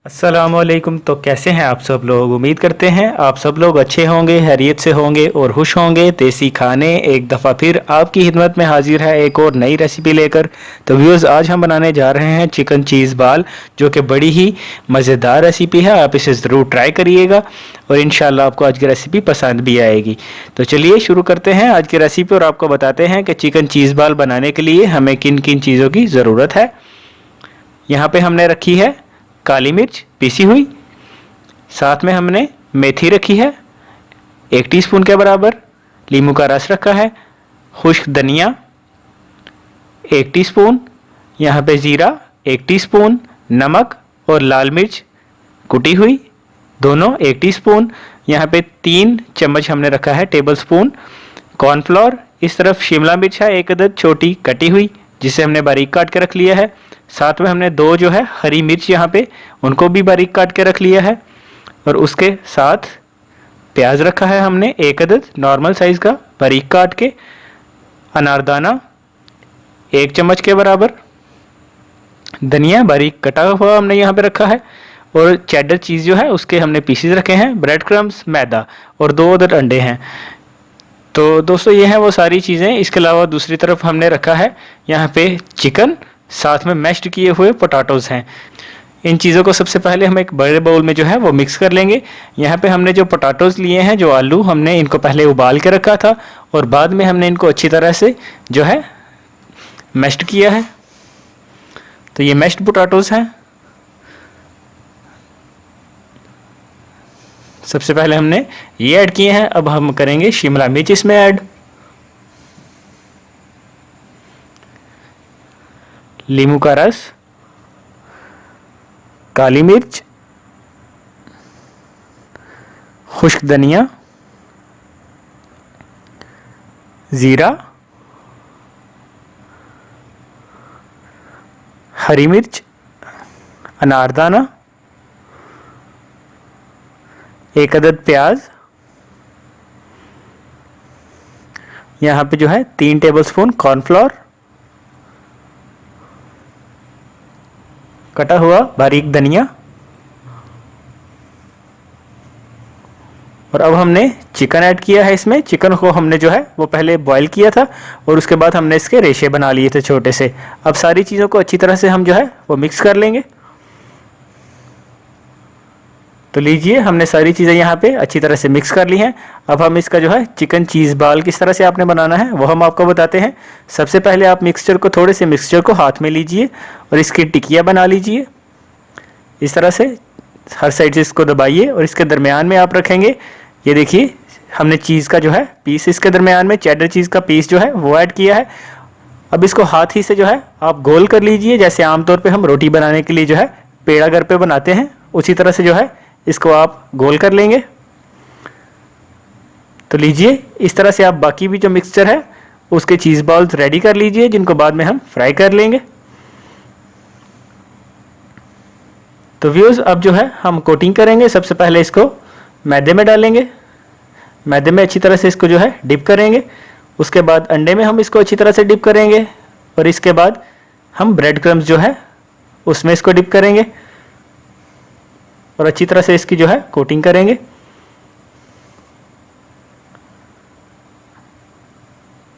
अस्सलामुअलैकुम। तो कैसे हैं आप सब लोग? उम्मीद करते हैं आप सब लोग अच्छे होंगे, खैरियत से होंगे और खुश होंगे। देसी खाने एक दफ़ा फिर आपकी खिदमत में हाजिर है एक और नई रेसिपी लेकर। तो व्यूअर्स, आज हम बनाने जा रहे हैं चिकन चीज़ बाल, जो कि बड़ी ही मज़ेदार रेसिपी है। आप इसे ज़रूर ट्राई करिएगा और इंशाल्लाह आपको आज की रेसिपी पसंद भी आएगी। तो चलिए शुरू करते हैं आज की रेसिपी और आपको बताते हैं कि चिकन चीज़ बाल बनाने के लिए हमें किन किन चीज़ों की ज़रूरत है। यहाँ पे हमने रखी है काली मिर्च पीसी हुई, साथ में हमने मेथी रखी है 1 टीस्पून के बराबर, नींबू का रस रखा है, खुश्क धनिया 1 टीस्पून, यहाँ पे ज़ीरा 1 टीस्पून, नमक और लाल मिर्च कुटी हुई दोनों 1 टीस्पून, यहाँ पे 3 चम्मच हमने रखा है टेबल स्पून कॉर्नफ्लोर। इस तरफ शिमला मिर्च है 1 अदद छोटी कटी हुई, जिसे हमने बारीक काट के रख लिया है। साथ में हमने 2 जो है हरी मिर्च यहाँ पे उनको भी बारीक काट के रख लिया है और उसके साथ प्याज रखा है हमने 1 अदद नॉर्मल साइज़ का बारीक काट के, अनारदाना 1 चम्मच के बराबर, धनिया बारीक कटा हुआ हमने यहाँ पे रखा है और चेडर चीज़ जो है उसके हमने पीसेस रखे हैं, ब्रेड क्रम्स, मैदा और 2 अदद अंडे हैं। तो दोस्तों ये हैं वो सारी चीज़ें। इसके अलावा दूसरी तरफ हमने रखा है यहाँ पे चिकन, साथ में मैश्ड किए हुए पोटैटोज़ हैं। इन चीज़ों को सबसे पहले हम एक बड़े बाउल में जो है वो मिक्स कर लेंगे। यहाँ पे हमने जो पोटैटोज़ लिए हैं, जो आलू, हमने इनको पहले उबाल के रखा था और बाद में हमने इनको अच्छी तरह से जो है मैश्ड किया है। तो ये मैश्ड पोटैटोज़ हैं। सबसे पहले हमने ये ऐड किए हैं, अब हम करेंगे शिमला मिर्च इसमें ऐड, नींबू का रस, काली मिर्च, खुश्क धनिया, ज़ीरा, हरी मिर्च, अनारदाना, 1 अदद प्याज, यहाँ पे जो है 3 टेबलस्पून कॉर्नफ्लोर, कटा हुआ बारीक धनिया, और अब हमने चिकन ऐड किया है इसमें। चिकन को हमने जो है वो पहले बॉईल किया था और उसके बाद हमने इसके रेशे बना लिए थे छोटे से। अब सारी चीज़ों को अच्छी तरह से हम जो है वो मिक्स कर लेंगे। तो लीजिए, हमने सारी चीज़ें यहाँ पे अच्छी तरह से मिक्स कर ली हैं। अब हम इसका जो है चिकन चीज़ बाल किस तरह से आपने बनाना है वो हम आपको बताते हैं। सबसे पहले आप थोड़े से मिक्सचर को हाथ में लीजिए और इसकी टिकिया बना लीजिए। इस तरह से हर साइड से इसको दबाइए और इसके दरमियान में आप रखेंगे। ये देखिए, हमने चीज़ का जो है पीस इसके दरमियान में, चेडर चीज़ का पीस जो है वो ऐड किया है। अब इसको हाथ ही से जो है आप गोल कर लीजिए, जैसे आमतौर पे हम रोटी बनाने के लिए जो है पेड़ा घर पे बनाते हैं, उसी तरह से जो है इसको आप गोल कर लेंगे। तो लीजिए, इस तरह से आप बाकी भी जो मिक्सचर है उसके चीज़ बॉल्स रेडी कर लीजिए, जिनको बाद में हम फ्राई कर लेंगे। तो व्यूअर्स, अब जो है हम कोटिंग करेंगे। सबसे पहले इसको मैदे में डालेंगे, मैदे में अच्छी तरह से इसको जो है डिप करेंगे। उसके बाद अंडे में हम इसको अच्छी तरह से डिप करेंगे और इसके बाद हम ब्रेड क्रम्स जो है उसमें इसको डिप करेंगे और अच्छी तरह से इसकी जो है कोटिंग करेंगे।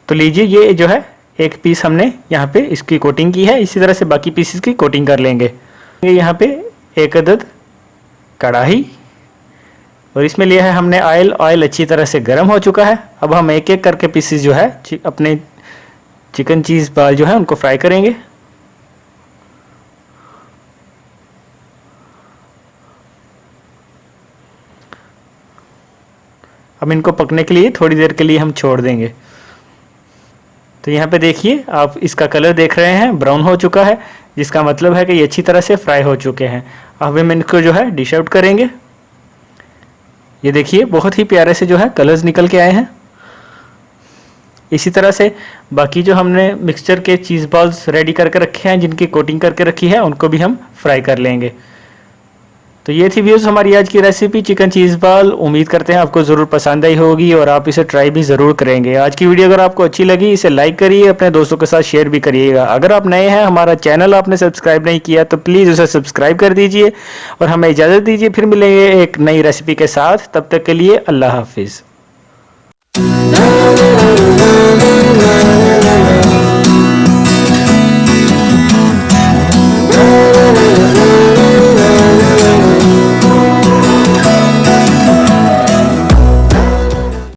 तो लीजिए, ये जो है एक पीस हमने यहाँ पे इसकी कोटिंग की है, इसी तरह से बाकी पीसेस की कोटिंग कर लेंगे। यहाँ पे 1 अदद कढ़ाई और इसमें लिया है हमने ऑयल। ऑयल अच्छी तरह से गर्म हो चुका है। अब हम एक एक करके पीसेस जो है अपने चिकन चीज़ बाल जो है उनको फ्राई करेंगे। अब इनको पकने के लिए थोड़ी देर के लिए हम छोड़ देंगे। तो यहाँ पे देखिए, आप इसका कलर देख रहे हैं, ब्राउन हो चुका है, जिसका मतलब है कि ये अच्छी तरह से फ्राई हो चुके हैं। अब हम इनको जो है डिश आउट करेंगे। ये देखिए, बहुत ही प्यारे से जो है कलर्स निकल के आए हैं। इसी तरह से बाकी जो हमने मिक्सचर के चीज़ बॉल्स रेडी करके रखे हैं, जिनकी कोटिंग करके रखी है, उनको भी हम फ्राई कर लेंगे। तो ये थी व्यूज़ हमारी आज की रेसिपी चिकन चीज़ बॉल। उम्मीद करते हैं आपको ज़रूर पसंद आई होगी और आप इसे ट्राई भी ज़रूर करेंगे। आज की वीडियो अगर आपको अच्छी लगी इसे लाइक करिए, अपने दोस्तों के साथ शेयर भी करिएगा। अगर आप नए हैं, हमारा चैनल आपने सब्सक्राइब नहीं किया तो प्लीज़ उसे सब्सक्राइब कर दीजिए और हमें इजाज़त दीजिए। फिर मिलेंगे एक नई रेसिपी के साथ, तब तक के लिए अल्लाह हाफिज़।